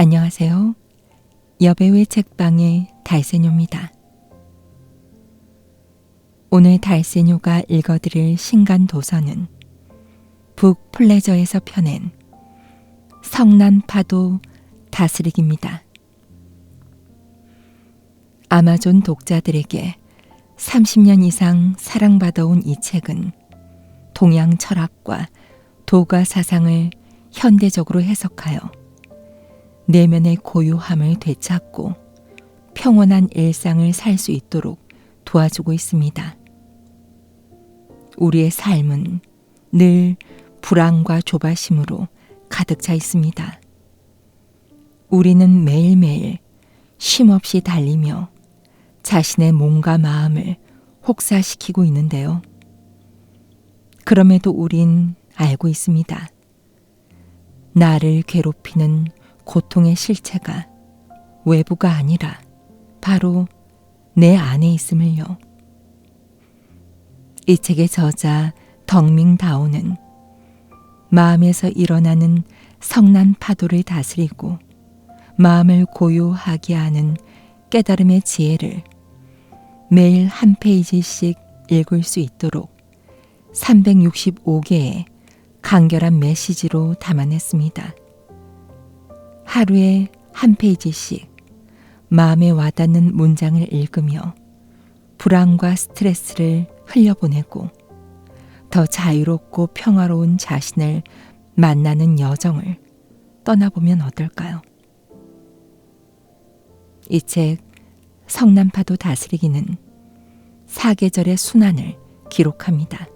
안녕하세요. 여배우의 책방의 달세뇨입니다. 오늘 달세뇨가 읽어드릴 신간도서는 북플레저에서 펴낸 성난파도 다스리기입니다. 아마존 독자들에게 30년 이상 사랑받아온 이 책은 동양 철학과 도가 사상을 현대적으로 해석하여 내면의 고요함을 되찾고 평온한 일상을 살 수 있도록 도와주고 있습니다. 우리의 삶은 늘 불안과 조바심으로 가득 차 있습니다. 우리는 매일매일 쉼없이 달리며 자신의 몸과 마음을 혹사시키고 있는데요. 그럼에도 우린 알고 있습니다. 나를 괴롭히는 고통의 실체가 외부가 아니라 바로 내 안에 있음을요. 이 책의 저자 덕밍다오는 마음에서 일어나는 성난 파도를 다스리고 마음을 고요하게 하는 깨달음의 지혜를 매일 한 페이지씩 읽을 수 있도록 365개의 간결한 메시지로 담아냈습니다. 하루에 한 페이지씩 마음에 와닿는 문장을 읽으며 불안과 스트레스를 흘려보내고 더 자유롭고 평화로운 자신을 만나는 여정을 떠나보면 어떨까요? 이 책 성난파도 다스리기는 사계절의 순환을 기록합니다.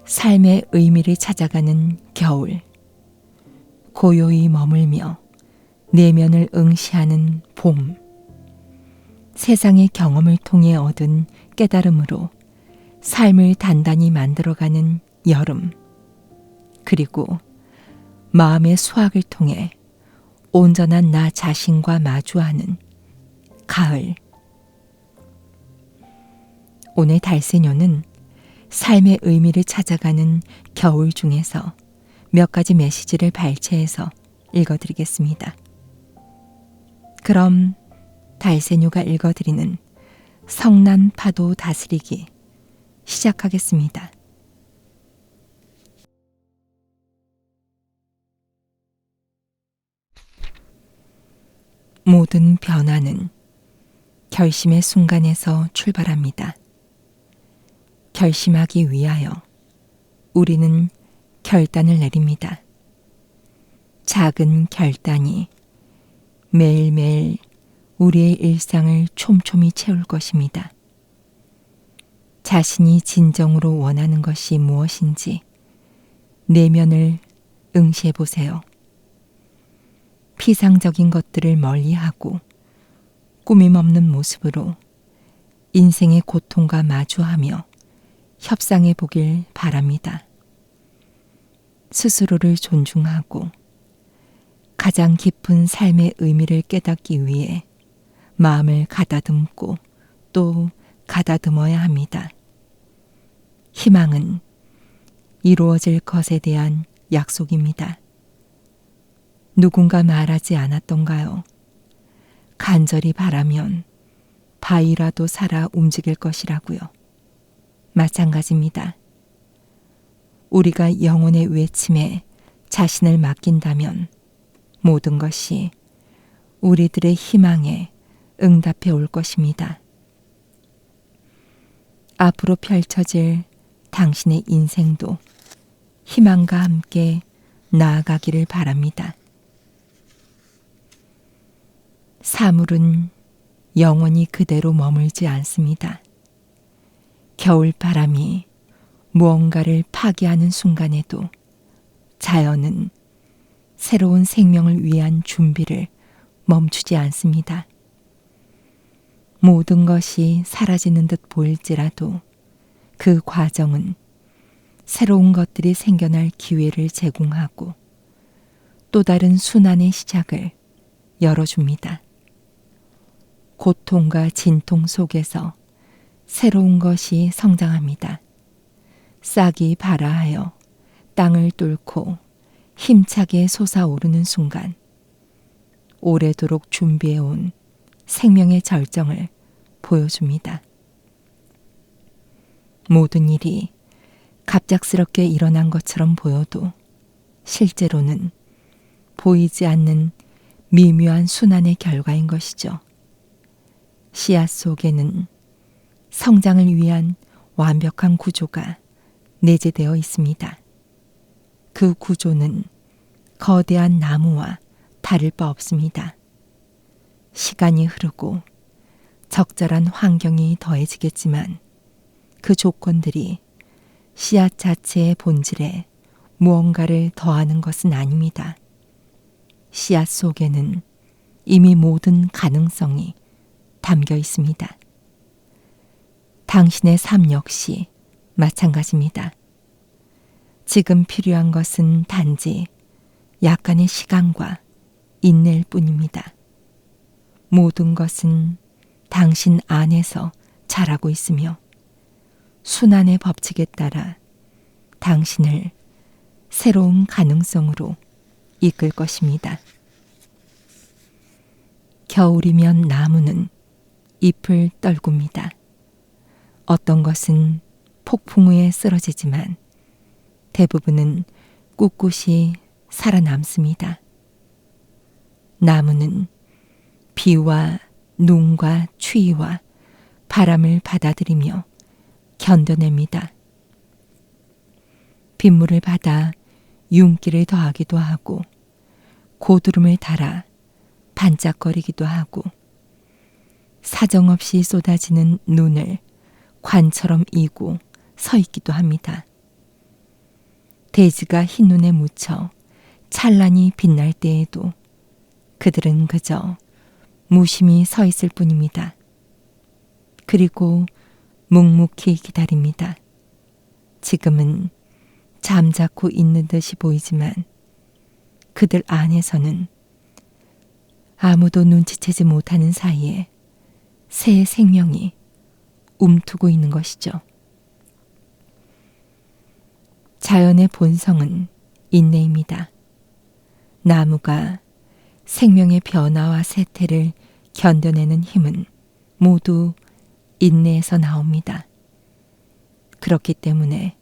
삶의 의미를 찾아가는 겨울, 고요히 머물며 내면을 응시하는 봄, 세상의 경험을 통해 얻은 깨달음으로 삶을 단단히 만들어가는 여름, 그리고 마음의 수확을 통해 온전한 나 자신과 마주하는 가을. 오늘 달세뇨는 삶의 의미를 찾아가는 겨울 중에서 몇 가지 메시지를 발췌해서 읽어드리겠습니다. 그럼 달세뇨가 읽어드리는 성난파도 다스리기 시작하겠습니다. 모든 변화는 결심의 순간에서 출발합니다. 결심하기 위하여 우리는 결단을 내립니다. 작은 결단이 매일매일 우리의 일상을 촘촘히 채울 것입니다. 자신이 진정으로 원하는 것이 무엇인지 내면을 응시해 보세요. 피상적인 것들을 멀리하고 꾸밈 없는 모습으로 인생의 고통과 마주하며 협상해 보길 바랍니다. 스스로를 존중하고 가장 깊은 삶의 의미를 깨닫기 위해 마음을 가다듬고 또 가다듬어야 합니다. 희망은 이루어질 것에 대한 약속입니다. 누군가 말하지 않았던가요? 간절히 바라면 바위라도 살아 움직일 것이라고요. 마찬가지입니다. 우리가 영혼의 외침에 자신을 맡긴다면 모든 것이 우리들의 희망에 응답해 올 것입니다. 앞으로 펼쳐질 당신의 인생도 희망과 함께 나아가기를 바랍니다. 사물은 영원히 그대로 머물지 않습니다. 겨울바람이 무언가를 파괴하는 순간에도 자연은 새로운 생명을 위한 준비를 멈추지 않습니다. 모든 것이 사라지는 듯 보일지라도 그 과정은 새로운 것들이 생겨날 기회를 제공하고 또 다른 순환의 시작을 열어줍니다. 고통과 진통 속에서 새로운 것이 성장합니다. 싹이 발아하여 땅을 뚫고 힘차게 솟아오르는 순간 오래도록 준비해온 생명의 절정을 보여줍니다. 모든 일이 갑작스럽게 일어난 것처럼 보여도 실제로는 보이지 않는 미묘한 순환의 결과인 것이죠. 씨앗 속에는 성장을 위한 완벽한 구조가 내재되어 있습니다. 그 구조는 거대한 나무와 다를 바 없습니다. 시간이 흐르고 적절한 환경이 더해지겠지만 그 조건들이 씨앗 자체의 본질에 무언가를 더하는 것은 아닙니다. 씨앗 속에는 이미 모든 가능성이 담겨 있습니다. 당신의 삶 역시 마찬가지입니다. 지금 필요한 것은 단지 약간의 시간과 인내일 뿐입니다. 모든 것은 당신 안에서 자라고 있으며 순환의 법칙에 따라 당신을 새로운 가능성으로 이끌 것입니다. 겨울이면 나무는 잎을 떨굽니다. 어떤 것은 폭풍 후에 쓰러지지만 대부분은 꿋꿋이 살아남습니다. 나무는 비와 눈과 추위와 바람을 받아들이며 견뎌냅니다. 빗물을 받아 윤기를 더하기도 하고 고드름을 달아 반짝거리기도 하고 사정없이 쏟아지는 눈을 관처럼 이고 서 있기도 합니다. 대지가 흰눈에 묻혀 찬란히 빛날 때에도 그들은 그저 무심히 서 있을 뿐입니다. 그리고 묵묵히 기다립니다. 지금은 잠자코 있는 듯이 보이지만 그들 안에서는 아무도 눈치채지 못하는 사이에 새 생명이 움트고 있는 것이죠. 자연의 본성은 인내입니다. 나무가 생명의 변화와 쇠퇴를 견뎌내는 힘은 모두 인내에서 나옵니다. 그렇기 때문에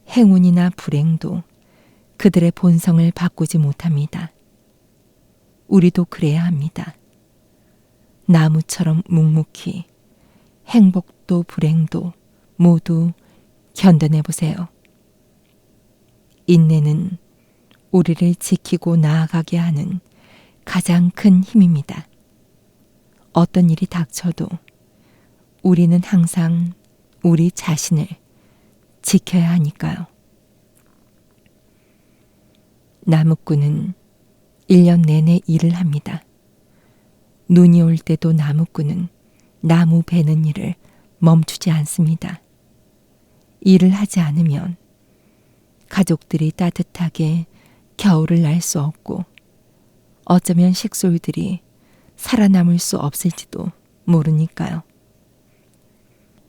행운이나 불행도 그들의 본성을 바꾸지 못합니다. 우리도 그래야 합니다. 나무처럼 묵묵히 행복도 불행도 모두 견뎌내 보세요. 인내는 우리를 지키고 나아가게 하는 가장 큰 힘입니다. 어떤 일이 닥쳐도 우리는 항상 우리 자신을 지켜야 하니까요. 나무꾼은 1년 내내 일을 합니다. 눈이 올 때도 나무꾼은 나무 베는 일을 멈추지 않습니다. 일을 하지 않으면 가족들이 따뜻하게 겨울을 날 수 없고 어쩌면 식솔들이 살아남을 수 없을지도 모르니까요.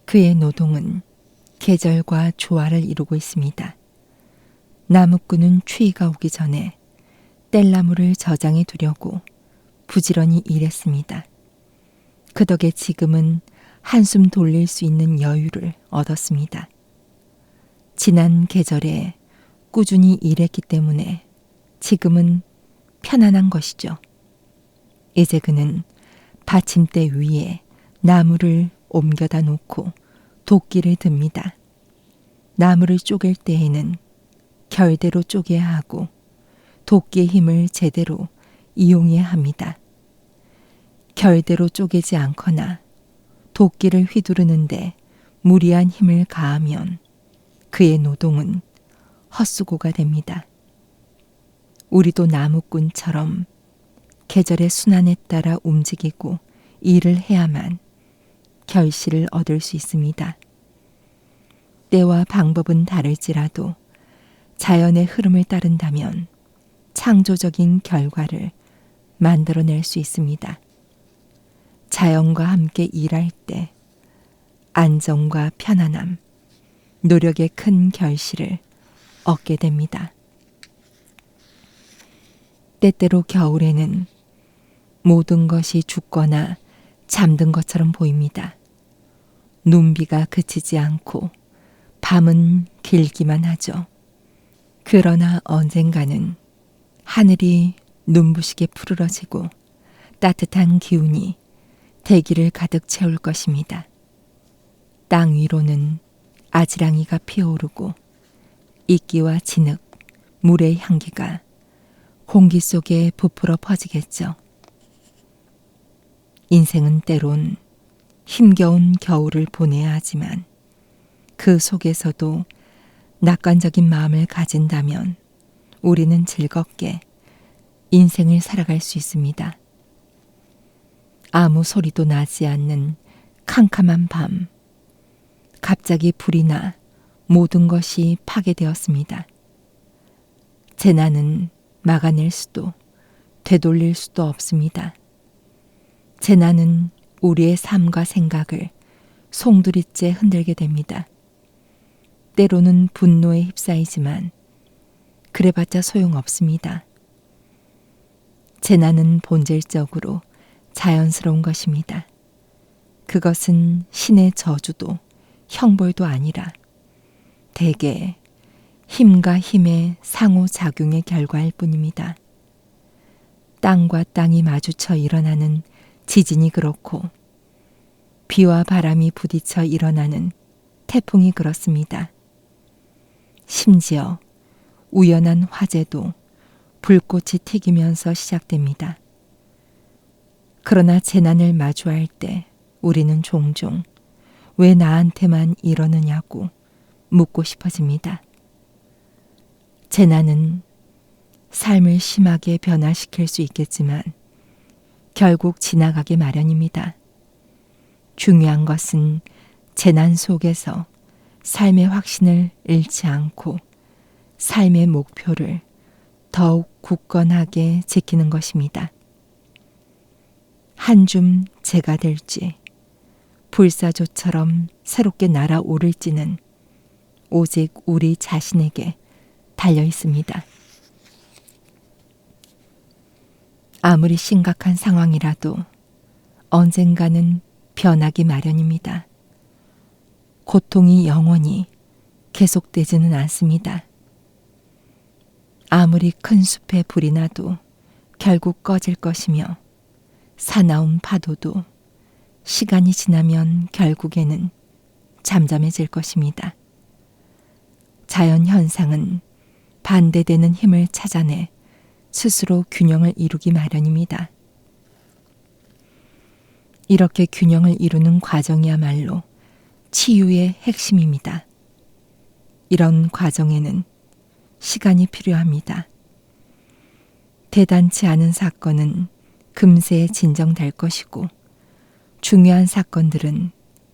그의 노동은 계절과 조화를 이루고 있습니다. 나무꾼은 추위가 오기 전에 뗄나무를 저장해 두려고 부지런히 일했습니다. 그 덕에 지금은 한숨 돌릴 수 있는 여유를 얻었습니다. 지난 계절에 꾸준히 일했기 때문에 지금은 편안한 것이죠. 이제 그는 받침대 위에 나무를 옮겨다 놓고 도끼를 듭니다. 나무를 쪼갤 때에는 결대로 쪼개야 하고 도끼의 힘을 제대로 이용해야 합니다. 결대로 쪼개지 않거나 도끼를 휘두르는데 무리한 힘을 가하면 그의 노동은 헛수고가 됩니다. 우리도 나무꾼처럼 계절의 순환에 따라 움직이고 일을 해야만 결실을 얻을 수 있습니다. 때와 방법은 다를지라도 자연의 흐름을 따른다면 창조적인 결과를 만들어낼 수 있습니다. 자연과 함께 일할 때 안정과 편안함, 노력의 큰 결실을 얻게 됩니다. 때때로 겨울에는 모든 것이 죽거나 잠든 것처럼 보입니다. 눈비가 그치지 않고 밤은 길기만 하죠. 그러나 언젠가는 하늘이 눈부시게 푸르러지고 따뜻한 기운이 대기를 가득 채울 것입니다. 땅 위로는 아지랑이가 피어오르고 이끼와 진흙, 물의 향기가 공기 속에 부풀어 퍼지겠죠. 인생은 때론 힘겨운 겨울을 보내야 하지만 그 속에서도 낙관적인 마음을 가진다면 우리는 즐겁게 인생을 살아갈 수 있습니다. 아무 소리도 나지 않는 캄캄한 밤, 갑자기 불이 나 모든 것이 파괴되었습니다. 재난은 막아낼 수도 되돌릴 수도 없습니다. 재난은 우리의 삶과 생각을 송두리째 흔들게 됩니다. 때로는 분노에 휩싸이지만 그래봤자 소용없습니다. 재난은 본질적으로 자연스러운 것입니다. 그것은 신의 저주도 형벌도 아니라 대개 힘과 힘의 상호작용의 결과일 뿐입니다. 땅과 땅이 마주쳐 일어나는 지진이 그렇고 비와 바람이 부딪혀 일어나는 태풍이 그렇습니다. 심지어 우연한 화재도 불꽃이 튀기면서 시작됩니다. 그러나 재난을 마주할 때 우리는 종종 왜 나한테만 이러느냐고 묻고 싶어집니다. 재난은 삶을 심하게 변화시킬 수 있겠지만 결국 지나가기 마련입니다. 중요한 것은 재난 속에서 삶의 확신을 잃지 않고 삶의 목표를 더욱 굳건하게 지키는 것입니다. 한 줌 재가 될지 불사조처럼 새롭게 날아오를지는 오직 우리 자신에게 달려 있습니다. 아무리 심각한 상황이라도 언젠가는 변하기 마련입니다. 고통이 영원히 계속되지는 않습니다. 아무리 큰 숲에 불이 나도 결국 꺼질 것이며 사나운 파도도 시간이 지나면 결국에는 잠잠해질 것입니다. 자연 현상은 반대되는 힘을 찾아내 스스로 균형을 이루기 마련입니다. 이렇게 균형을 이루는 과정이야말로 치유의 핵심입니다. 이런 과정에는 시간이 필요합니다. 대단치 않은 사건은 금세 진정될 것이고 중요한 사건들은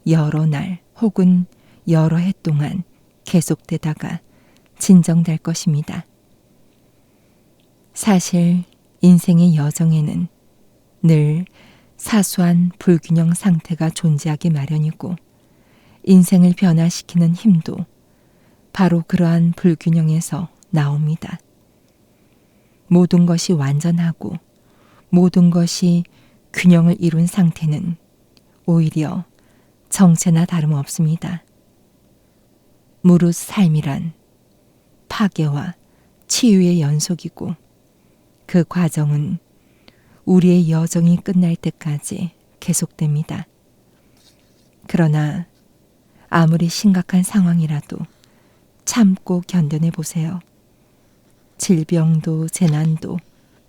여러 날 혹은 여러 해 동안 계속되다가 진정될 것입니다. 사실 인생의 여정에는 늘 사소한 불균형 상태가 존재하기 마련이고 인생을 변화시키는 힘도 바로 그러한 불균형에서 나옵니다. 모든 것이 완전하고 모든 것이 균형을 이룬 상태는 오히려 정체나 다름없습니다. 무릇 삶이란 파괴와 치유의 연속이고 그 과정은 우리의 여정이 끝날 때까지 계속됩니다. 그러나 아무리 심각한 상황이라도 참고 견뎌내 보세요. 질병도 재난도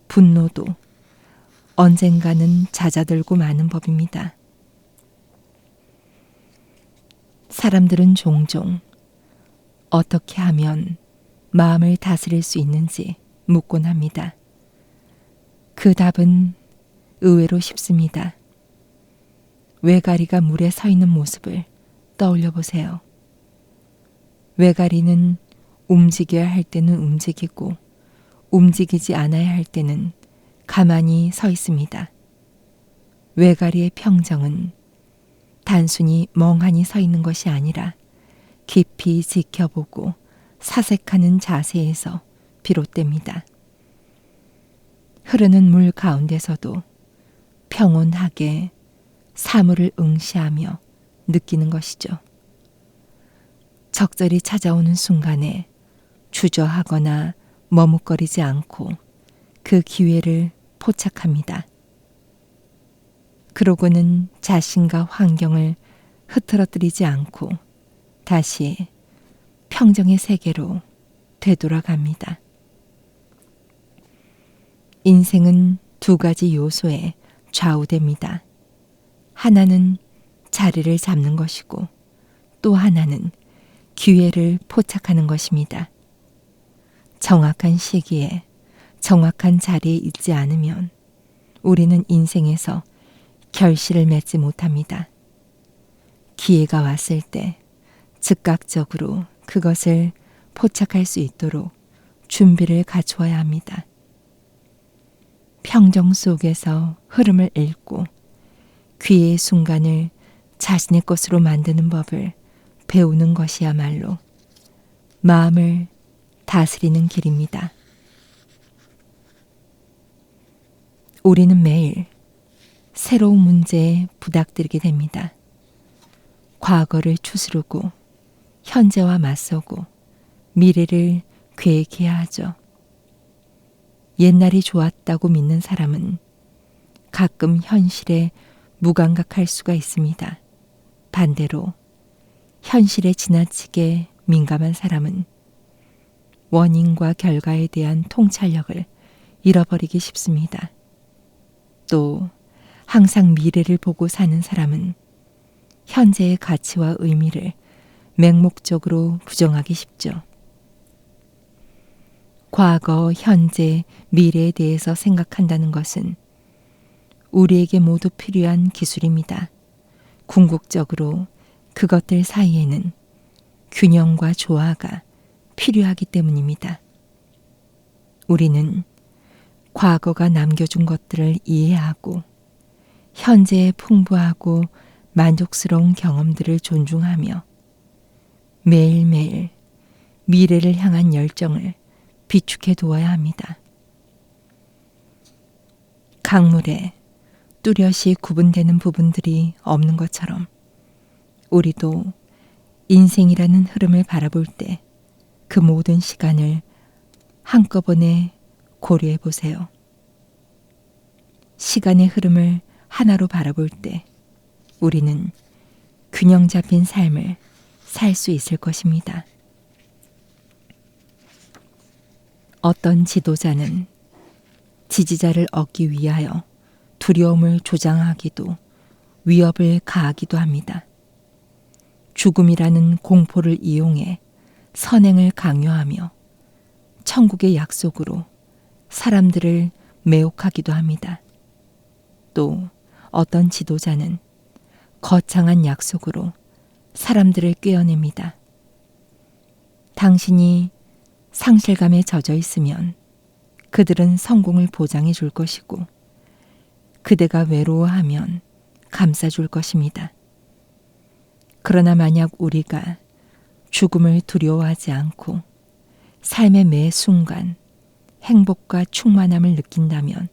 분노도 언젠가는 잦아들고 마는 법입니다. 사람들은 종종 어떻게 하면 마음을 다스릴 수 있는지 묻곤 합니다. 그 답은 의외로 쉽습니다. 외가리가 물에 서 있는 모습을 떠올려 보세요. 외가리는 움직여야 할 때는 움직이고 움직이지 않아야 할 때는 가만히 서 있습니다. 외가리의 평정은 단순히 멍하니 서 있는 것이 아니라 깊이 지켜보고 사색하는 자세에서 비롯됩니다. 흐르는 물 가운데서도 평온하게 사물을 응시하며 느끼는 것이죠. 적절히 찾아오는 순간에 주저하거나 머뭇거리지 않고 그 기회를 포착합니다. 그러고는 자신과 환경을 흐트러뜨리지 않고 다시 평정의 세계로 되돌아갑니다. 인생은 두 가지 요소에 좌우됩니다. 하나는 자리를 잡는 것이고 또 하나는 기회를 포착하는 것입니다. 정확한 시기에 정확한 자리에 있지 않으면 우리는 인생에서 결실을 맺지 못합니다. 기회가 왔을 때 즉각적으로 그것을 포착할 수 있도록 준비를 갖추어야 합니다. 평정 속에서 흐름을 읽고 기회의 순간을 자신의 것으로 만드는 법을 배우는 것이야말로 마음을 다스리는 길입니다. 우리는 매일 새로운 문제에 부닥들게 됩니다. 과거를 추스르고 현재와 맞서고 미래를 계획해야 하죠. 옛날이 좋았다고 믿는 사람은 가끔 현실에 무감각할 수가 있습니다. 반대로 현실에 지나치게 민감한 사람은 원인과 결과에 대한 통찰력을 잃어버리기 쉽습니다. 또 항상 미래를 보고 사는 사람은 현재의 가치와 의미를 맹목적으로 부정하기 쉽죠. 과거, 현재, 미래에 대해서 생각한다는 것은 우리에게 모두 필요한 기술입니다. 궁극적으로 그것들 사이에는 균형과 조화가 필요하기 때문입니다. 우리는 과거가 남겨준 것들을 이해하고 현재의 풍부하고 만족스러운 경험들을 존중하며 매일매일 미래를 향한 열정을 비축해 두어야 합니다. 강물에 뚜렷이 구분되는 부분들이 없는 것처럼 우리도 인생이라는 흐름을 바라볼 때 그 모든 시간을 한꺼번에 고려해 보세요. 시간의 흐름을 하나로 바라볼 때 우리는 균형 잡힌 삶을 살 수 있을 것입니다. 어떤 지도자는 지지자를 얻기 위하여 두려움을 조장하기도 위협을 가하기도 합니다. 죽음이라는 공포를 이용해 선행을 강요하며 천국의 약속으로 사람들을 매혹하기도 합니다. 또 어떤 지도자는 거창한 약속으로 사람들을 꿰어냅니다. 당신이 상실감에 젖어 있으면 그들은 성공을 보장해 줄 것이고 그대가 외로워하면 감싸줄 것입니다. 그러나 만약 우리가 죽음을 두려워하지 않고 삶의 매 순간 행복과 충만함을 느낀다면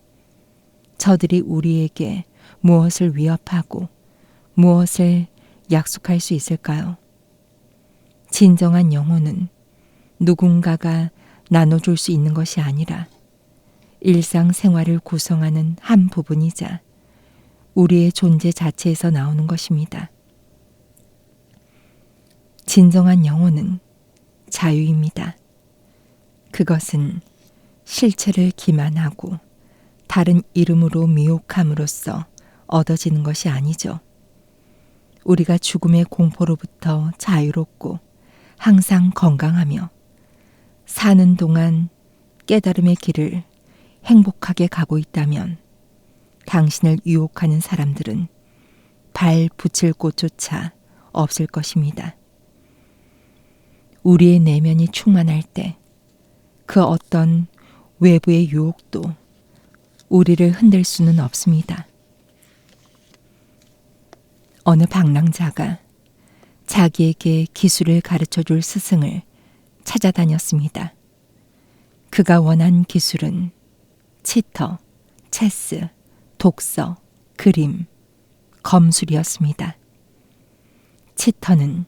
저들이 우리에게 무엇을 위협하고 무엇을 약속할 수 있을까요? 진정한 영혼은 누군가가 나눠줄 수 있는 것이 아니라 일상생활을 구성하는 한 부분이자 우리의 존재 자체에서 나오는 것입니다. 진정한 영혼은 자유입니다. 그것은 실체를 기만하고 다른 이름으로 미혹함으로써 얻어지는 것이 아니죠. 우리가 죽음의 공포로부터 자유롭고 항상 건강하며 사는 동안 깨달음의 길을 행복하게 가고 있다면 당신을 유혹하는 사람들은 발 붙일 곳조차 없을 것입니다. 우리의 내면이 충만할 때 그 어떤 외부의 유혹도 우리를 흔들 수는 없습니다. 어느 방랑자가 자기에게 기술을 가르쳐줄 스승을 찾아다녔습니다. 그가 원한 기술은 치터, 체스, 독서, 그림, 검술이었습니다. 치터는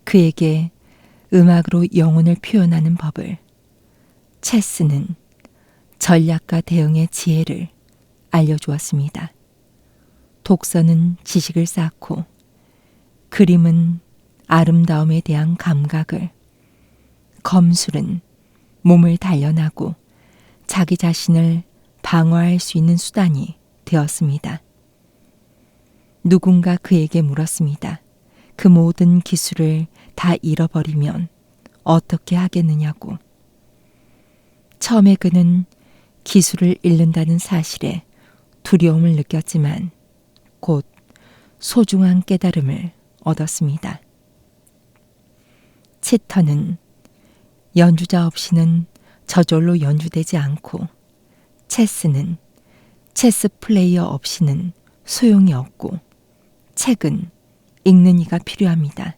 그에게 음악으로 영혼을 표현하는 법을, 체스는 전략과 대응의 지혜를 알려주었습니다. 독서는 지식을 쌓고, 그림은 아름다움에 대한 감각을, 검술은 몸을 단련하고 자기 자신을 방어할 수 있는 수단이 되었습니다. 누군가 그에게 물었습니다. 그 모든 기술을 다 잃어버리면 어떻게 하겠느냐고. 처음에 그는 기술을 잃는다는 사실에 두려움을 느꼈지만 곧 소중한 깨달음을 얻었습니다. 치터는 연주자 없이는 저절로 연주되지 않고, 체스는 체스 플레이어 없이는 소용이 없고, 책은 읽는 이가 필요합니다.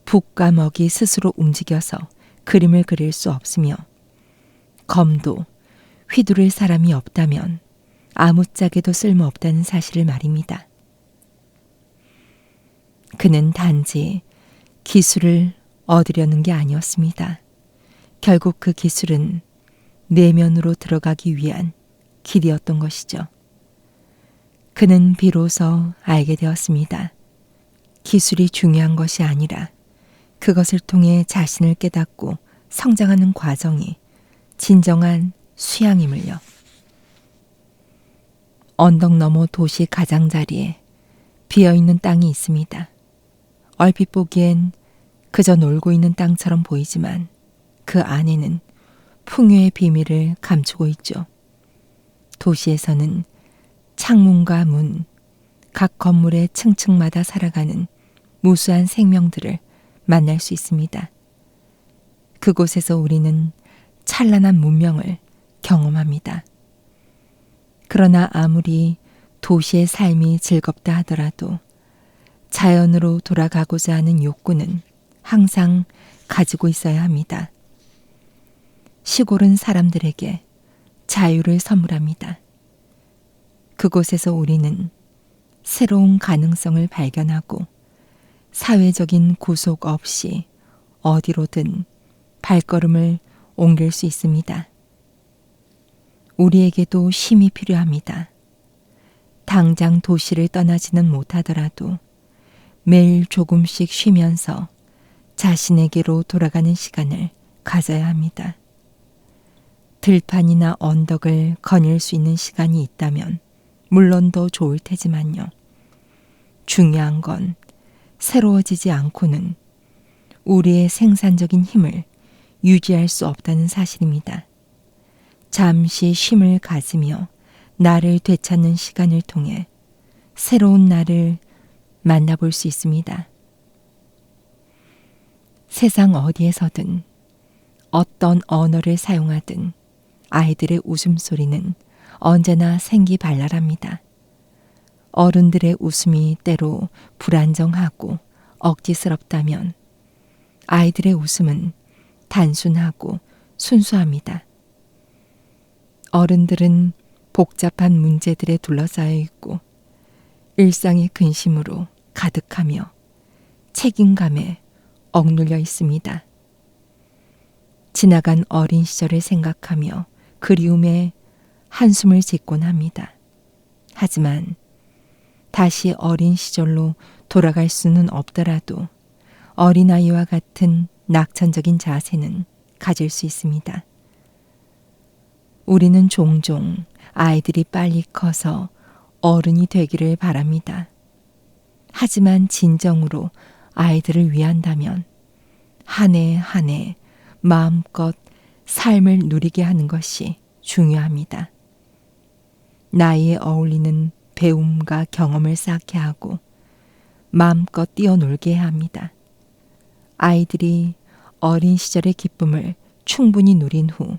붓과 먹이 스스로 움직여서 그림을 그릴 수 없으며, 검도 휘두를 사람이 없다면 아무짝에도 쓸모없다는 사실을 말입니다. 그는 단지 기술을 얻으려는 게 아니었습니다. 결국 그 기술은 내면으로 들어가기 위한 길이었던 것이죠. 그는 비로소 알게 되었습니다. 기술이 중요한 것이 아니라 그것을 통해 자신을 깨닫고 성장하는 과정이 진정한 수양임을요. 언덕 너머 도시 가장자리에 비어있는 땅이 있습니다. 얼핏 보기엔 그저 놀고 있는 땅처럼 보이지만 그 안에는 풍요의 비밀을 감추고 있죠. 도시에서는 창문과 문, 각 건물의 층층마다 살아가는 무수한 생명들을 만날 수 있습니다. 그곳에서 우리는 찬란한 문명을 경험합니다. 그러나 아무리 도시의 삶이 즐겁다 하더라도 자연으로 돌아가고자 하는 욕구는 항상 가지고 있어야 합니다. 시골은 사람들에게 자유를 선물합니다. 그곳에서 우리는 새로운 가능성을 발견하고 사회적인 구속 없이 어디로든 발걸음을 옮길 수 있습니다. 우리에게도 쉼이 필요합니다. 당장 도시를 떠나지는 못하더라도 매일 조금씩 쉬면서 자신에게로 돌아가는 시간을 가져야 합니다. 들판이나 언덕을 거닐 수 있는 시간이 있다면 물론 더 좋을 테지만요. 중요한 건 새로워지지 않고는 우리의 생산적인 힘을 유지할 수 없다는 사실입니다. 잠시 쉼을 가지며 나를 되찾는 시간을 통해 새로운 나를 만나볼 수 있습니다. 세상 어디에서든 어떤 언어를 사용하든 아이들의 웃음소리는 언제나 생기발랄합니다. 어른들의 웃음이 때로 불안정하고 억지스럽다면 아이들의 웃음은 단순하고 순수합니다. 어른들은 복잡한 문제들에 둘러싸여 있고 일상의 근심으로 가득하며 책임감에 억눌려 있습니다. 지나간 어린 시절을 생각하며 그리움에 한숨을 짓곤 합니다. 하지만 다시 어린 시절로 돌아갈 수는 없더라도 어린아이와 같은 낙천적인 자세는 가질 수 있습니다. 우리는 종종 아이들이 빨리 커서 어른이 되기를 바랍니다. 하지만 진정으로 아이들을 위한다면 한 해 한 해 마음껏 삶을 누리게 하는 것이 중요합니다. 나이에 어울리는 배움과 경험을 쌓게 하고 마음껏 뛰어놀게 해야 합니다. 아이들이 어린 시절의 기쁨을 충분히 누린 후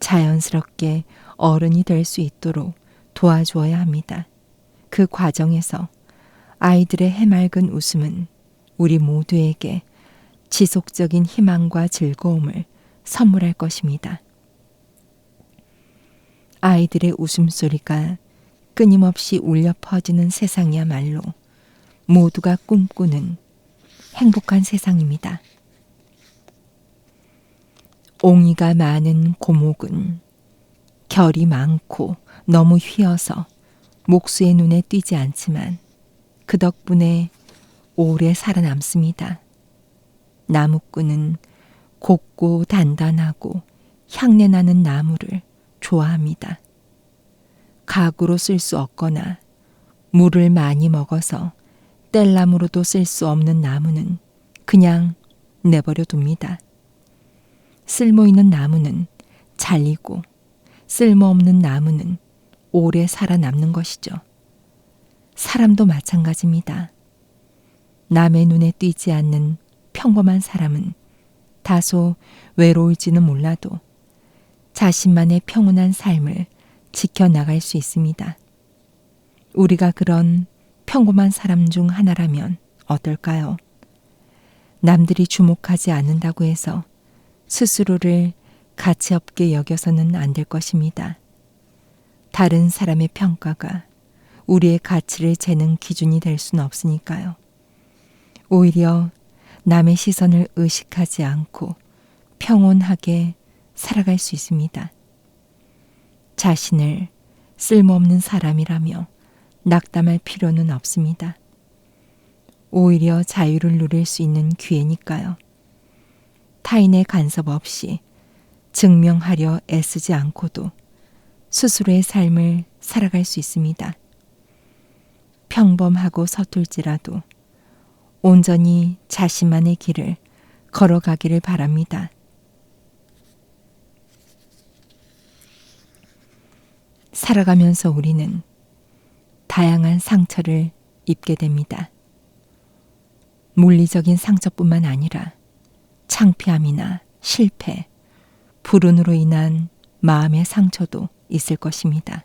자연스럽게 어른이 될 수 있도록 도와주어야 합니다. 그 과정에서 아이들의 해맑은 웃음은 우리 모두에게 지속적인 희망과 즐거움을 선물할 것입니다. 아이들의 웃음소리가 끊임없이 울려 퍼지는 세상이야말로 모두가 꿈꾸는 행복한 세상입니다. 옹이가 많은 고목은 결이 많고 너무 휘어서 목수의 눈에 띄지 않지만 그 덕분에 오래 살아남습니다. 나무꾼은 곱고 단단하고 향내나는 나무를 좋아합니다. 가구로 쓸 수 없거나 물을 많이 먹어서 뗄나무로도 쓸 수 없는 나무는 그냥 내버려 둡니다. 쓸모있는 나무는 잘리고 쓸모없는 나무는 오래 살아남는 것이죠. 사람도 마찬가지입니다. 남의 눈에 띄지 않는 평범한 사람은 다소 외로울지는 몰라도 자신만의 평온한 삶을 지켜나갈 수 있습니다. 우리가 그런 평범한 사람 중 하나라면 어떨까요? 남들이 주목하지 않는다고 해서 스스로를 가치 없게 여겨서는 안 될 것입니다. 다른 사람의 평가가 우리의 가치를 재는 기준이 될 수는 없으니까요. 오히려 남의 시선을 의식하지 않고 평온하게 살아갈 수 있습니다. 자신을 쓸모없는 사람이라며 낙담할 필요는 없습니다. 오히려 자유를 누릴 수 있는 기회니까요. 타인의 간섭 없이 증명하려 애쓰지 않고도 스스로의 삶을 살아갈 수 있습니다. 평범하고 서툴지라도 온전히 자신만의 길을 걸어가기를 바랍니다. 살아가면서 우리는 다양한 상처를 입게 됩니다. 물리적인 상처뿐만 아니라 창피함이나 실패, 불운으로 인한 마음의 상처도 있을 것입니다.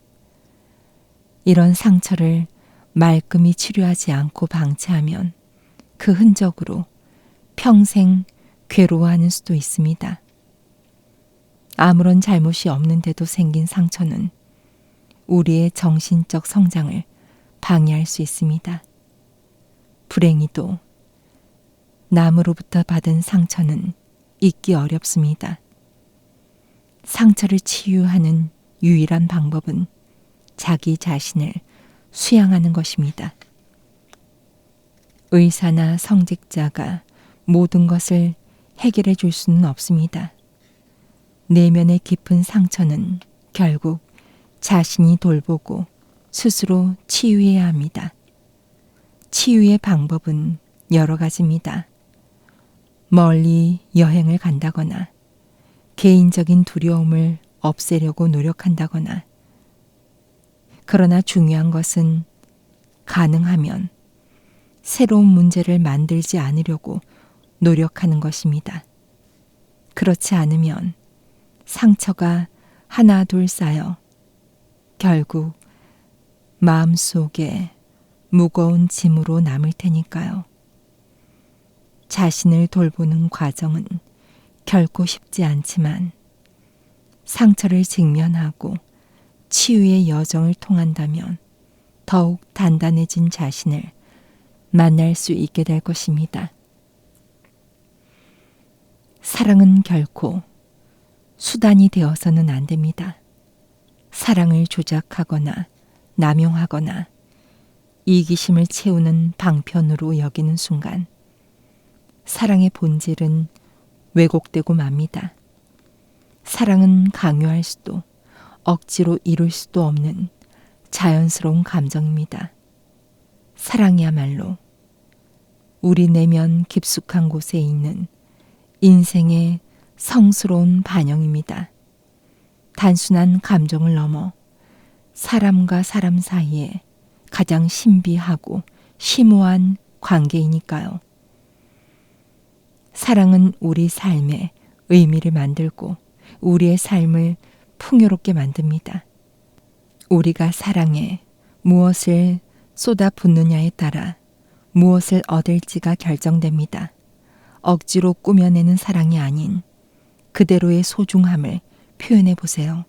이런 상처를 말끔히 치료하지 않고 방치하면 그 흔적으로 평생 괴로워하는 수도 있습니다. 아무런 잘못이 없는데도 생긴 상처는 우리의 정신적 성장을 방해할 수 있습니다. 불행히도 남으로부터 받은 상처는 잊기 어렵습니다. 상처를 치유하는 유일한 방법은 자기 자신을 수양하는 것입니다. 의사나 성직자가 모든 것을 해결해 줄 수는 없습니다. 내면의 깊은 상처는 결국 자신이 돌보고 스스로 치유해야 합니다. 치유의 방법은 여러 가지입니다. 멀리 여행을 간다거나 개인적인 두려움을 없애려고 노력한다거나, 그러나 중요한 것은 가능하면 새로운 문제를 만들지 않으려고 노력하는 것입니다. 그렇지 않으면 상처가 하나 둘 쌓여 결국 마음속에 무거운 짐으로 남을 테니까요. 자신을 돌보는 과정은 결코 쉽지 않지만 상처를 직면하고 치유의 여정을 통한다면 더욱 단단해진 자신을 만날 수 있게 될 것입니다. 사랑은 결코 수단이 되어서는 안 됩니다. 사랑을 조작하거나 남용하거나 이기심을 채우는 방편으로 여기는 순간 사랑의 본질은 왜곡되고 맙니다. 사랑은 강요할 수도 억지로 이룰 수도 없는 자연스러운 감정입니다. 사랑이야말로 우리 내면 깊숙한 곳에 있는 인생의 성스러운 반영입니다. 단순한 감정을 넘어 사람과 사람 사이에 가장 신비하고 심오한 관계이니까요. 사랑은 우리 삶에 의미를 만들고 우리의 삶을 풍요롭게 만듭니다. 우리가 사랑에 무엇을 쏟아붓느냐에 따라 무엇을 얻을지가 결정됩니다. 억지로 꾸며내는 사랑이 아닌 그대로의 소중함을 표현해 보세요.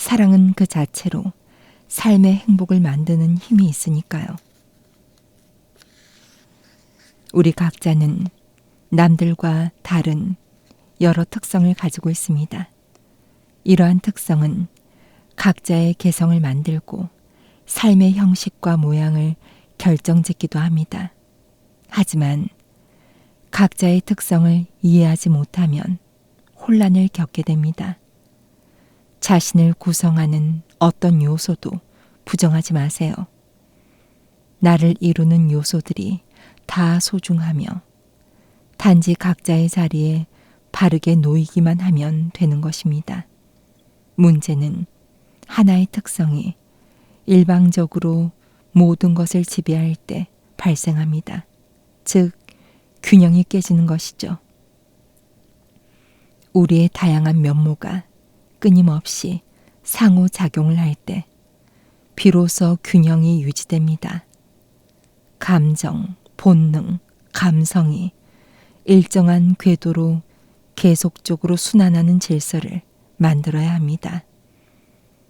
사랑은 그 자체로 삶의 행복을 만드는 힘이 있으니까요. 우리 각자는 남들과 다른 여러 특성을 가지고 있습니다. 이러한 특성은 각자의 개성을 만들고 삶의 형식과 모양을 결정짓기도 합니다. 하지만 각자의 특성을 이해하지 못하면 혼란을 겪게 됩니다. 자신을 구성하는 어떤 요소도 부정하지 마세요. 나를 이루는 요소들이 다 소중하며 단지 각자의 자리에 바르게 놓이기만 하면 되는 것입니다. 문제는 하나의 특성이 일방적으로 모든 것을 지배할 때 발생합니다. 즉, 균형이 깨지는 것이죠. 우리의 다양한 면모가 끊임없이 상호작용을 할 때 비로소 균형이 유지됩니다. 감정, 본능, 감성이 일정한 궤도로 계속적으로 순환하는 질서를 만들어야 합니다.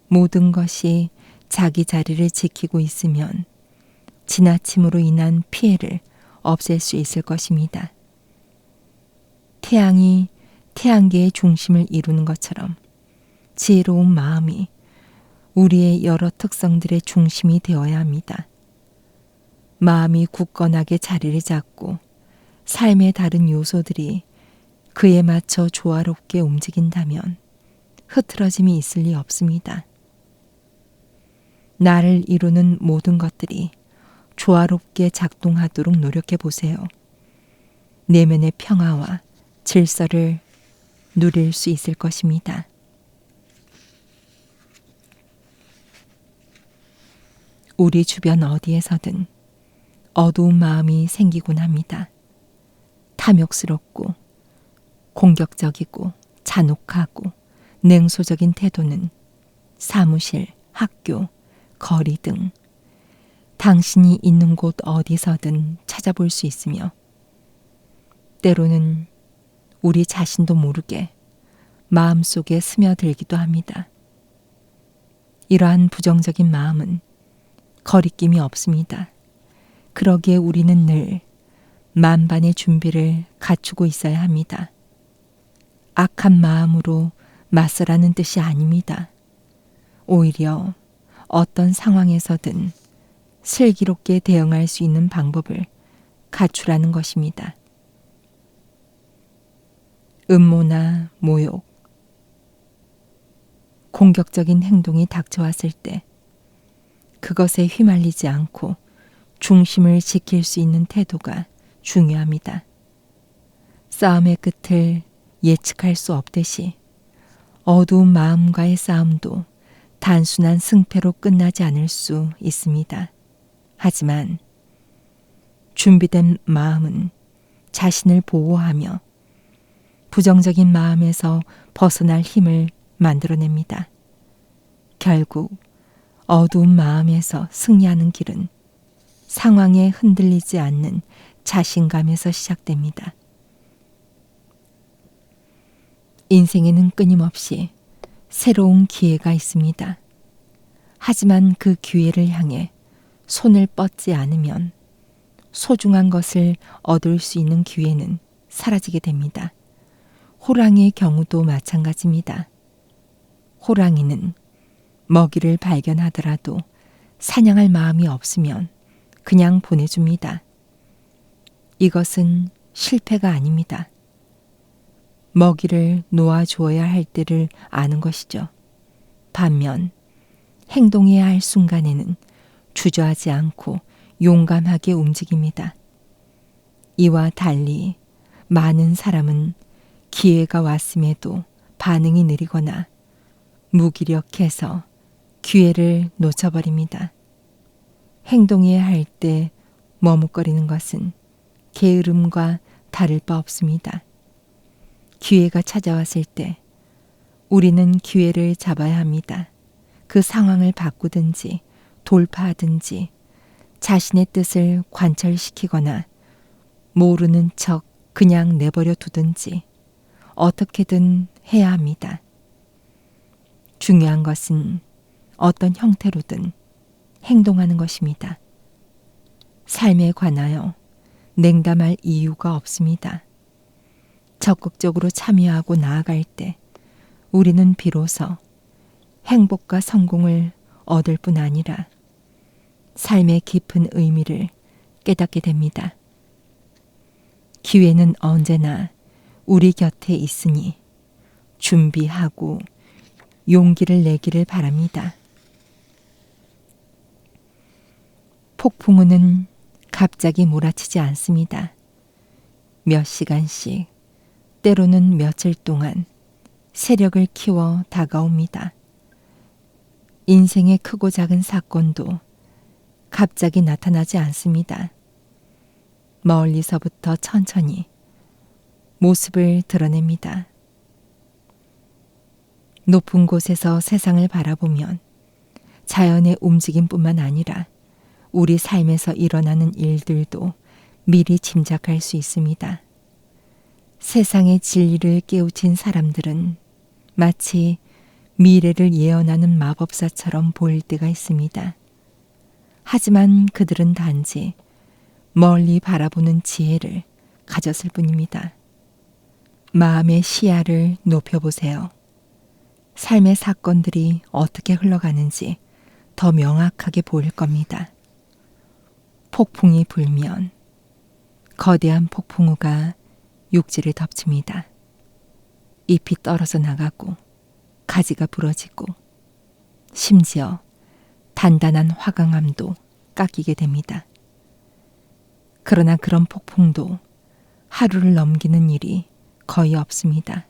모든 것이 자기 자리를 지키고 있으면 지나침으로 인한 피해를 없앨 수 있을 것입니다. 태양이 태양계의 중심을 이루는 것처럼 지혜로운 마음이 우리의 여러 특성들의 중심이 되어야 합니다. 마음이 굳건하게 자리를 잡고 삶의 다른 요소들이 그에 맞춰 조화롭게 움직인다면 흐트러짐이 있을 리 없습니다. 나를 이루는 모든 것들이 조화롭게 작동하도록 노력해 보세요. 내면의 평화와 질서를 누릴 수 있을 것입니다. 우리 주변 어디에서든 어두운 마음이 생기곤 합니다. 탐욕스럽고 공격적이고 잔혹하고 냉소적인 태도는 사무실, 학교, 거리 등 당신이 있는 곳 어디서든 찾아볼 수 있으며 때로는 우리 자신도 모르게 마음속에 스며들기도 합니다. 이러한 부정적인 마음은 거리낌이 없습니다. 그러기에 우리는 늘 만반의 준비를 갖추고 있어야 합니다. 악한 마음으로 맞서라는 뜻이 아닙니다. 오히려 어떤 상황에서든 슬기롭게 대응할 수 있는 방법을 갖추라는 것입니다. 음모나 모욕, 공격적인 행동이 닥쳐왔을 때 그것에 휘말리지 않고 중심을 지킬 수 있는 태도가 중요합니다. 싸움의 끝을 예측할 수 없듯이 어두운 마음과의 싸움도 단순한 승패로 끝나지 않을 수 있습니다. 하지만 준비된 마음은 자신을 보호하며 부정적인 마음에서 벗어날 힘을 만들어냅니다. 결국 어두운 마음에서 승리하는 길은 상황에 흔들리지 않는 자신감에서 시작됩니다. 인생에는 끊임없이 새로운 기회가 있습니다. 하지만 그 기회를 향해 손을 뻗지 않으면 소중한 것을 얻을 수 있는 기회는 사라지게 됩니다. 호랑이의 경우도 마찬가지입니다. 호랑이는 먹이를 발견하더라도 사냥할 마음이 없으면 그냥 보내줍니다. 이것은 실패가 아닙니다. 먹이를 놓아주어야 할 때를 아는 것이죠. 반면 행동해야 할 순간에는 주저하지 않고 용감하게 움직입니다. 이와 달리 많은 사람은 기회가 왔음에도 반응이 느리거나 무기력해서 기회를 놓쳐버립니다. 행동해야 할 때 머뭇거리는 것은 게으름과 다를 바 없습니다. 기회가 찾아왔을 때 우리는 기회를 잡아야 합니다. 그 상황을 바꾸든지 돌파하든지 자신의 뜻을 관철시키거나 모르는 척 그냥 내버려 두든지 어떻게든 해야 합니다. 중요한 것은 어떤 형태로든 행동하는 것입니다. 삶에 관하여 냉담할 이유가 없습니다. 적극적으로 참여하고 나아갈 때 우리는 비로소 행복과 성공을 얻을 뿐 아니라 삶의 깊은 의미를 깨닫게 됩니다. 기회는 언제나 우리 곁에 있으니 준비하고 용기를 내기를 바랍니다. 폭풍우는 갑자기 몰아치지 않습니다. 몇 시간씩, 때로는 며칠 동안 세력을 키워 다가옵니다. 인생의 크고 작은 사건도 갑자기 나타나지 않습니다. 멀리서부터 천천히 모습을 드러냅니다. 높은 곳에서 세상을 바라보면 자연의 움직임뿐만 아니라 우리 삶에서 일어나는 일들도 미리 짐작할 수 있습니다. 세상의 진리를 깨우친 사람들은 마치 미래를 예언하는 마법사처럼 보일 때가 있습니다. 하지만 그들은 단지 멀리 바라보는 지혜를 가졌을 뿐입니다. 마음의 시야를 높여보세요. 삶의 사건들이 어떻게 흘러가는지 더 명확하게 보일 겁니다. 폭풍이 불면 거대한 폭풍우가 육지를 덮칩니다. 잎이 떨어져 나가고 가지가 부러지고 심지어 단단한 화강암도 깎이게 됩니다. 그러나 그런 폭풍도 하루를 넘기는 일이 거의 없습니다.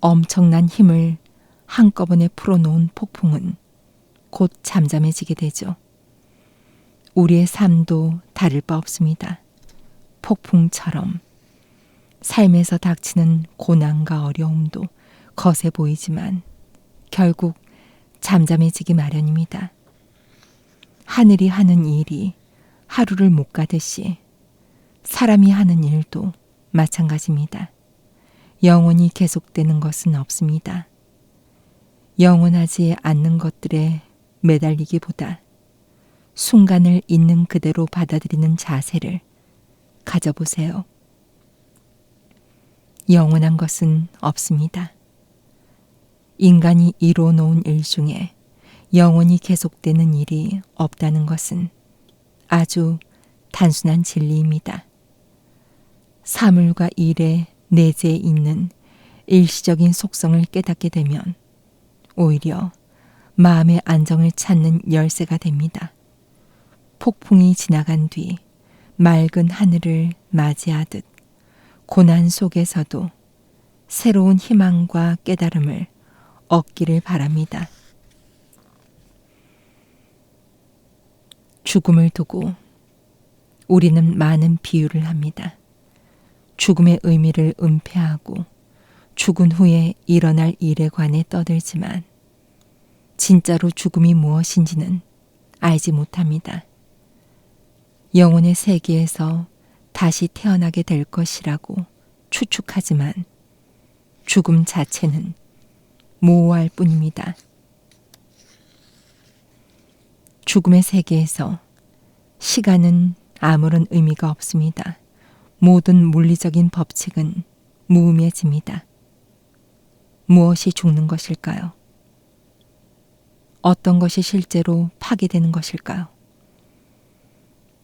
엄청난 힘을 한꺼번에 풀어놓은 폭풍은 곧 잠잠해지게 되죠. 우리의 삶도 다를 바 없습니다. 폭풍처럼 삶에서 닥치는 고난과 어려움도 거세 보이지만 결국 잠잠해지기 마련입니다. 하늘이 하는 일이 하루를 못 가듯이 사람이 하는 일도 마찬가지입니다. 영원히 계속되는 것은 없습니다. 영원하지 않는 것들에 매달리기보다 순간을 있는 그대로 받아들이는 자세를 가져보세요. 영원한 것은 없습니다. 인간이 이루어 놓은 일 중에 영원히 계속되는 일이 없다는 것은 아주 단순한 진리입니다. 사물과 일의 내재에 있는 일시적인 속성을 깨닫게 되면 오히려 마음의 안정을 찾는 열쇠가 됩니다. 폭풍이 지나간 뒤 맑은 하늘을 맞이하듯 고난 속에서도 새로운 희망과 깨달음을 얻기를 바랍니다. 죽음을 두고 우리는 많은 비유를 합니다. 죽음의 의미를 은폐하고 죽은 후에 일어날 일에 관해 떠들지만 진짜로 죽음이 무엇인지는 알지 못합니다. 영혼의 세계에서 다시 태어나게 될 것이라고 추측하지만 죽음 자체는 모호할 뿐입니다. 죽음의 세계에서 시간은 아무런 의미가 없습니다. 모든 물리적인 법칙은 무의미해집니다. 무엇이 죽는 것일까요? 어떤 것이 실제로 파괴되는 것일까요?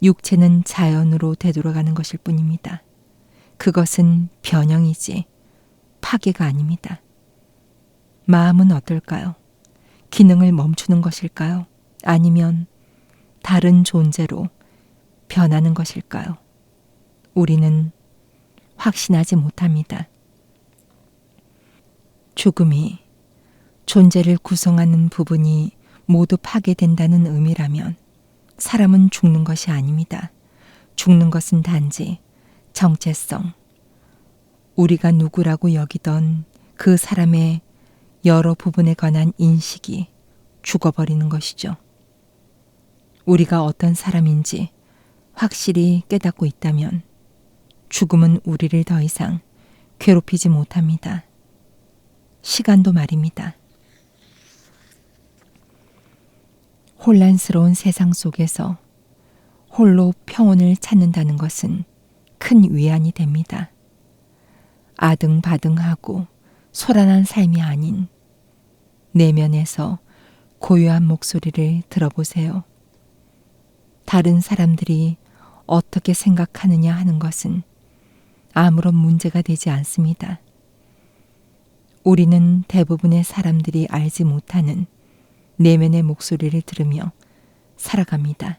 육체는 자연으로 되돌아가는 것일 뿐입니다. 그것은 변형이지 파괴가 아닙니다. 마음은 어떨까요? 기능을 멈추는 것일까요? 아니면 다른 존재로 변하는 것일까요? 우리는 확신하지 못합니다. 죽음이 존재를 구성하는 부분이 모두 파괴된다는 의미라면 사람은 죽는 것이 아닙니다. 죽는 것은 단지 정체성, 우리가 누구라고 여기던 그 사람의 여러 부분에 관한 인식이 죽어버리는 것이죠. 우리가 어떤 사람인지 확실히 깨닫고 있다면 죽음은 우리를 더 이상 괴롭히지 못합니다. 시간도 말입니다. 혼란스러운 세상 속에서 홀로 평온을 찾는다는 것은 큰 위안이 됩니다. 아등바등하고 소란한 삶이 아닌 내면에서 고요한 목소리를 들어보세요. 다른 사람들이 어떻게 생각하느냐 하는 것은 아무런 문제가 되지 않습니다. 우리는 대부분의 사람들이 알지 못하는 내면의 목소리를 들으며 살아갑니다.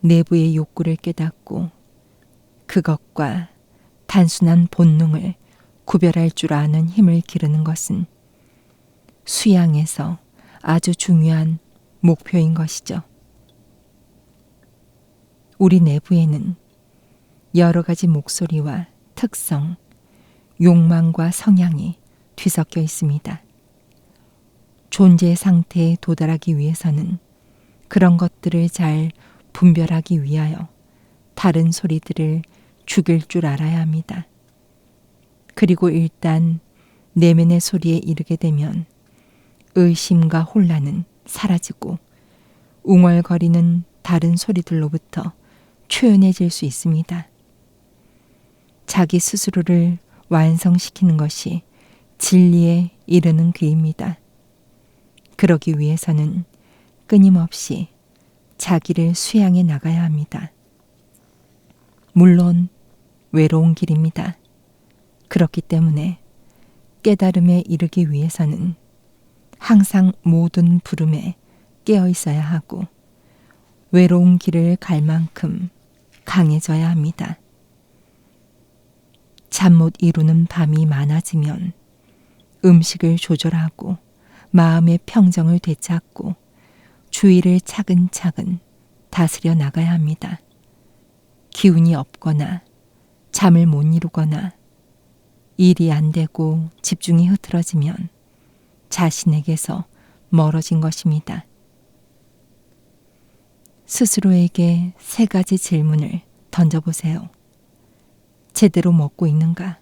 내부의 욕구를 깨닫고 그것과 단순한 본능을 구별할 줄 아는 힘을 기르는 것은 수양에서 아주 중요한 목표인 것이죠. 우리 내부에는 여러 가지 목소리와 특성, 욕망과 성향이 뒤섞여 있습니다. 존재 상태에 도달하기 위해서는 그런 것들을 잘 분별하기 위하여 다른 소리들을 죽일 줄 알아야 합니다. 그리고 일단 내면의 소리에 이르게 되면 의심과 혼란은 사라지고 웅얼거리는 다른 소리들로부터 초연해질 수 있습니다. 자기 스스로를 완성시키는 것이 진리에 이르는 길입니다. 그러기 위해서는 끊임없이 자기를 수양해 나가야 합니다. 물론 외로운 길입니다. 그렇기 때문에 깨달음에 이르기 위해서는 항상 모든 부름에 깨어 있어야 하고 외로운 길을 갈 만큼 강해져야 합니다. 잠 못 이루는 밤이 많아지면 음식을 조절하고 마음의 평정을 되찾고 주의를 차근차근 다스려 나가야 합니다. 기운이 없거나 잠을 못 이루거나 일이 안 되고 집중이 흐트러지면 자신에게서 멀어진 것입니다. 스스로에게 3가지 질문을 던져보세요. 제대로 먹고 있는가?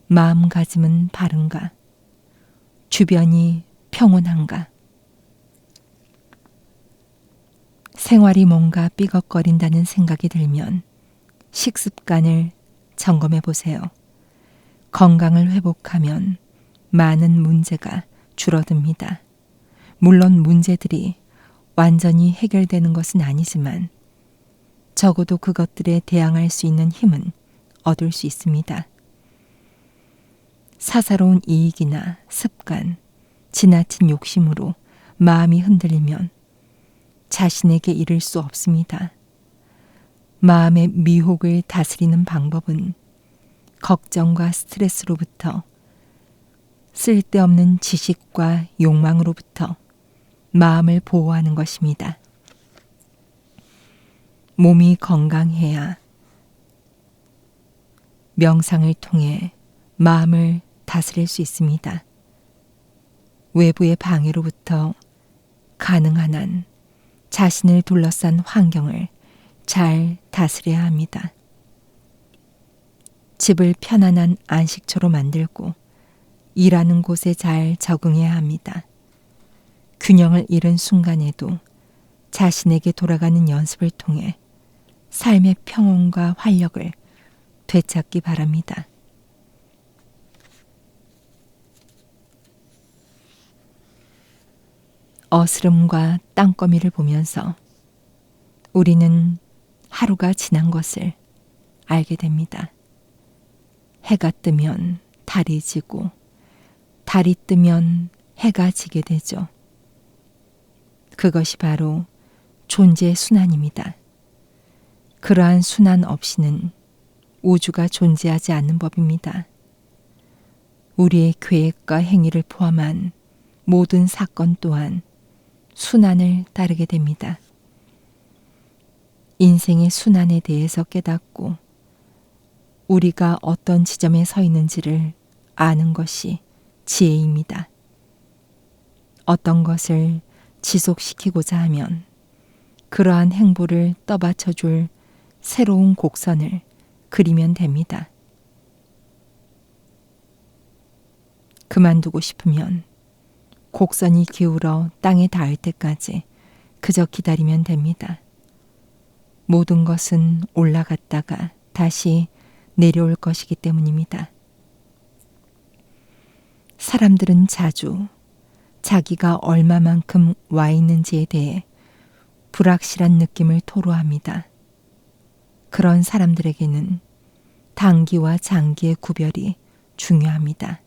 마음가짐은 바른가? 주변이 평온한가? 생활이 뭔가 삐걱거린다는 생각이 들면 식습관을 점검해 보세요. 건강을 회복하면 많은 문제가 줄어듭니다. 물론 문제들이 완전히 해결되는 것은 아니지만 적어도 그것들에 대항할 수 있는 힘은 얻을 수 있습니다. 사사로운 이익이나 습관, 지나친 욕심으로 마음이 흔들리면 자신에게 이를 수 없습니다. 마음의 미혹을 다스리는 방법은 걱정과 스트레스로부터 쓸데없는 지식과 욕망으로부터 마음을 보호하는 것입니다. 몸이 건강해야 명상을 통해 마음을 다스릴 수 있습니다. 외부의 방해로부터 가능한 한 자신을 둘러싼 환경을 잘 다스려야 합니다. 집을 편안한 안식처로 만들고 일하는 곳에 잘 적응해야 합니다. 균형을 잃은 순간에도 자신에게 돌아가는 연습을 통해 삶의 평온과 활력을 되찾기 바랍니다. 어스름과 땅거미를 보면서 우리는 하루가 지난 것을 알게 됩니다. 해가 뜨면 달이 지고 달이 뜨면 해가 지게 되죠. 그것이 바로 존재의 순환입니다. 그러한 순환 없이는 우주가 존재하지 않는 법입니다. 우리의 계획과 행위를 포함한 모든 사건 또한 순환을 따르게 됩니다. 인생의 순환에 대해서 깨닫고 우리가 어떤 지점에 서 있는지를 아는 것이 지혜입니다. 어떤 것을 지속시키고자 하면 그러한 행보를 떠받쳐줄 새로운 곡선을 그리면 됩니다. 그만두고 싶으면 곡선이 기울어 땅에 닿을 때까지 그저 기다리면 됩니다. 모든 것은 올라갔다가 다시 내려올 것이기 때문입니다. 사람들은 자주 자기가 얼마만큼 와 있는지에 대해 불확실한 느낌을 토로합니다. 그런 사람들에게는 단기와 장기의 구별이 중요합니다.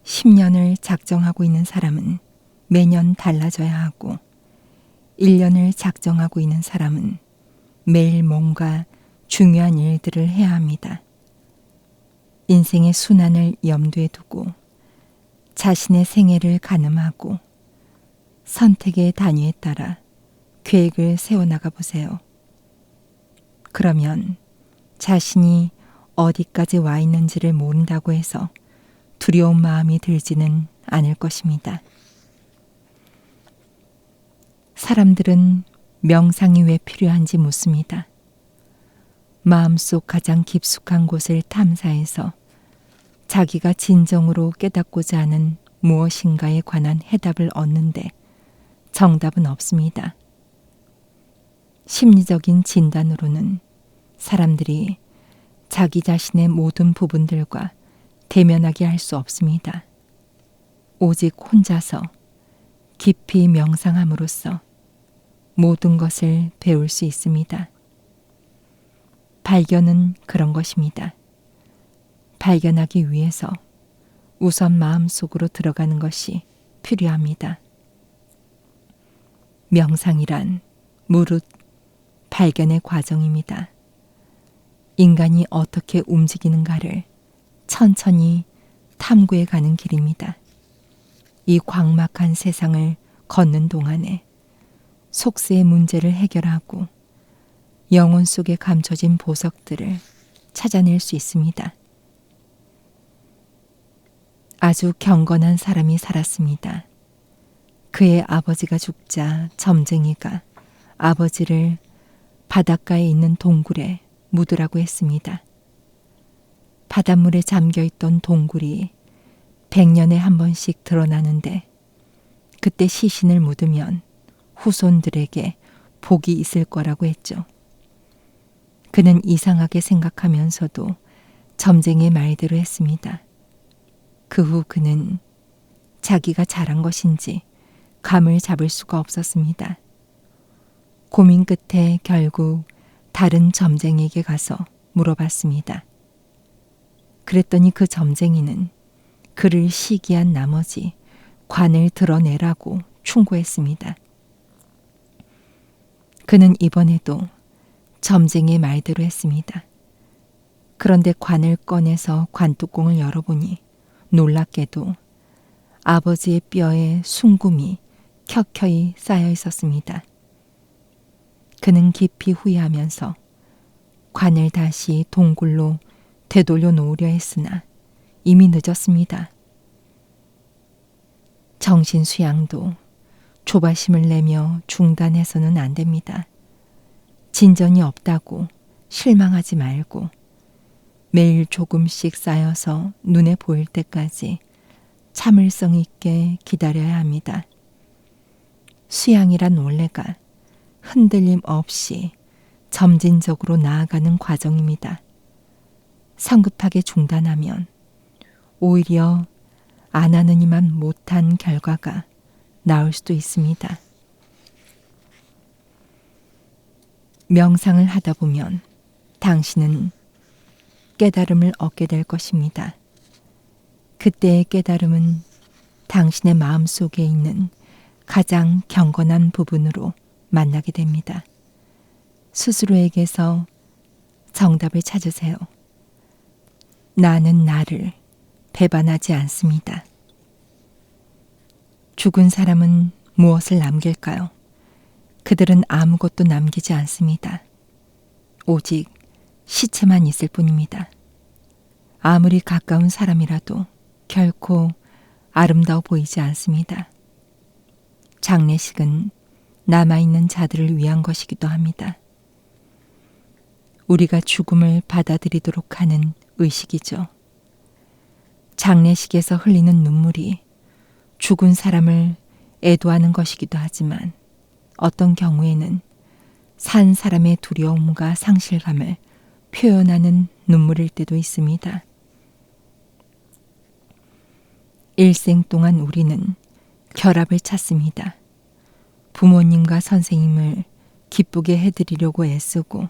10년을 작정하고 있는 사람은 매년 달라져야 하고 1년을 작정하고 있는 사람은 매일 뭔가 중요한 일들을 해야 합니다. 인생의 순환을 염두에 두고 자신의 생애를 가늠하고 선택의 단위에 따라 계획을 세워나가 보세요. 그러면 자신이 어디까지 와 있는지를 모른다고 해서 두려운 마음이 들지는 않을 것입니다. 사람들은 명상이 왜 필요한지 묻습니다. 마음속 가장 깊숙한 곳을 탐사해서 자기가 진정으로 깨닫고자 하는 무엇인가에 관한 해답을 얻는데 정답은 없습니다. 심리적인 진단으로는 사람들이 자기 자신의 모든 부분들과 대면하게 할 수 없습니다. 오직 혼자서 깊이 명상함으로써 모든 것을 배울 수 있습니다. 발견은 그런 것입니다. 발견하기 위해서 우선 마음속으로 들어가는 것이 필요합니다. 명상이란 무릇 발견의 과정입니다. 인간이 어떻게 움직이는가를 천천히 탐구해 가는 길입니다. 이 광막한 세상을 걷는 동안에 속세의 문제를 해결하고 영혼 속에 감춰진 보석들을 찾아낼 수 있습니다. 아주 경건한 사람이 살았습니다. 그의 아버지가 죽자 점쟁이가 아버지를 바닷가에 있는 동굴에 묻으라고 했습니다. 바닷물에 잠겨있던 동굴이 100년에 한 번씩 드러나는데 그때 시신을 묻으면 후손들에게 복이 있을 거라고 했죠. 그는 이상하게 생각하면서도 점쟁이의 말대로 했습니다. 그 후 그는 자기가 잘한 것인지 감을 잡을 수가 없었습니다. 고민 끝에 결국 다른 점쟁이에게 가서 물어봤습니다. 그랬더니 그 점쟁이는 그를 시기한 나머지 관을 드러내라고 충고했습니다. 그는 이번에도 점쟁이의 말대로 했습니다. 그런데 관을 꺼내서 관뚜껑을 열어보니 놀랍게도 아버지의 뼈에 순금이 켜켜이 쌓여 있었습니다. 그는 깊이 후회하면서 관을 다시 동굴로 되돌려 놓으려 했으나 이미 늦었습니다. 정신 수양도 조바심을 내며 중단해서는 안 됩니다. 진전이 없다고 실망하지 말고 매일 조금씩 쌓여서 눈에 보일 때까지 참을성 있게 기다려야 합니다. 수양이란 원래가 흔들림 없이 점진적으로 나아가는 과정입니다. 성급하게 중단하면 오히려 안 하느니만 못한 결과가 나올 수도 있습니다. 명상을 하다 보면 당신은 깨달음을 얻게 될 것입니다. 그때의 깨달음은 당신의 마음 속에 있는 가장 경건한 부분으로 만나게 됩니다. 스스로에게서 정답을 찾으세요. 나는 나를 배반하지 않습니다. 죽은 사람은 무엇을 남길까요? 그들은 아무것도 남기지 않습니다. 오직 시체만 있을 뿐입니다. 아무리 가까운 사람이라도 결코 아름다워 보이지 않습니다. 장례식은 남아있는 자들을 위한 것이기도 합니다. 우리가 죽음을 받아들이도록 하는 의식이죠. 장례식에서 흘리는 눈물이 죽은 사람을 애도하는 것이기도 하지만 어떤 경우에는 산 사람의 두려움과 상실감을 표현하는 눈물일 때도 있습니다. 일생 동안 우리는 결합을 찾습니다. 부모님과 선생님을 기쁘게 해드리려고 애쓰고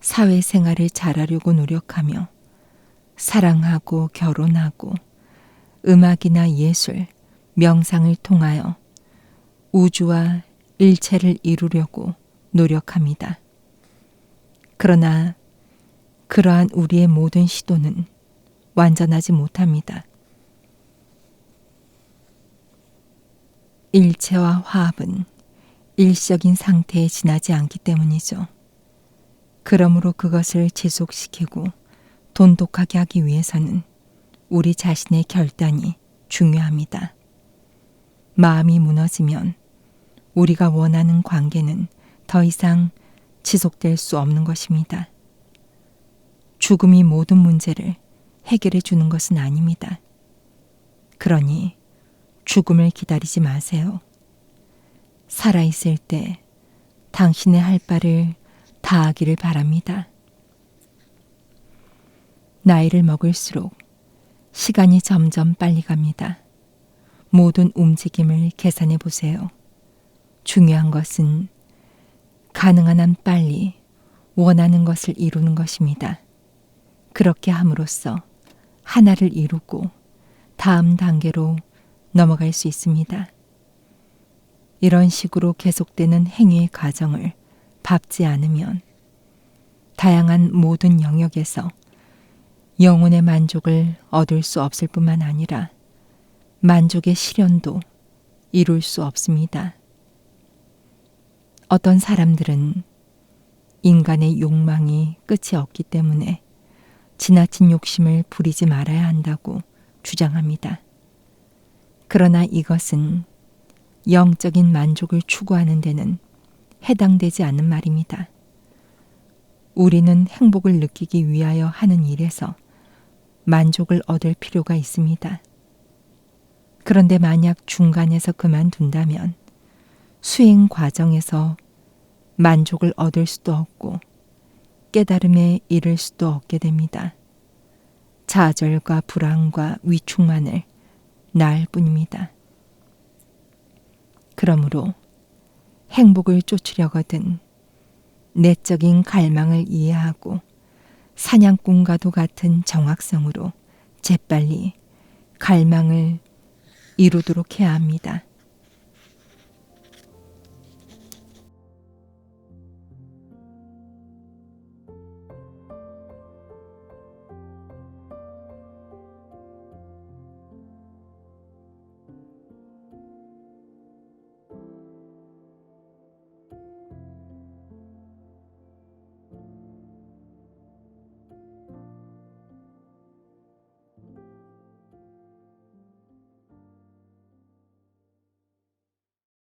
사회생활을 잘하려고 노력하며 사랑하고 결혼하고 음악이나 예술, 명상을 통하여 우주와 일체를 이루려고 노력합니다. 그러나 그러한 우리의 모든 시도는 완전하지 못합니다. 일체와 화합은 일시적인 상태에 지나지 않기 때문이죠. 그러므로 그것을 지속시키고 돈독하게 하기 위해서는 우리 자신의 결단이 중요합니다. 마음이 무너지면 우리가 원하는 관계는 더 이상 지속될 수 없는 것입니다. 죽음이 모든 문제를 해결해 주는 것은 아닙니다. 그러니 죽음을 기다리지 마세요. 살아있을 때 당신의 할 바를 다하기를 바랍니다. 나이를 먹을수록 시간이 점점 빨리 갑니다. 모든 움직임을 계산해 보세요. 중요한 것은 가능한 한 빨리 원하는 것을 이루는 것입니다. 그렇게 함으로써 하나를 이루고 다음 단계로 넘어갈 수 있습니다. 이런 식으로 계속되는 행위의 과정을 밟지 않으면 다양한 모든 영역에서 영혼의 만족을 얻을 수 없을 뿐만 아니라 만족의 실현도 이룰 수 없습니다. 어떤 사람들은 인간의 욕망이 끝이 없기 때문에 지나친 욕심을 부리지 말아야 한다고 주장합니다. 그러나 이것은 영적인 만족을 추구하는 데는 해당되지 않는 말입니다. 우리는 행복을 느끼기 위하여 하는 일에서 만족을 얻을 필요가 있습니다. 그런데 만약 중간에서 그만둔다면 수행 과정에서 만족을 얻을 수도 없고 깨달음에 이를 수도 없게 됩니다. 좌절과 불안과 위축만을 낳을 뿐입니다. 그러므로 행복을 쫓으려거든 내적인 갈망을 이해하고 사냥꾼과도 같은 정확성으로 재빨리 갈망을 이루도록 해야 합니다.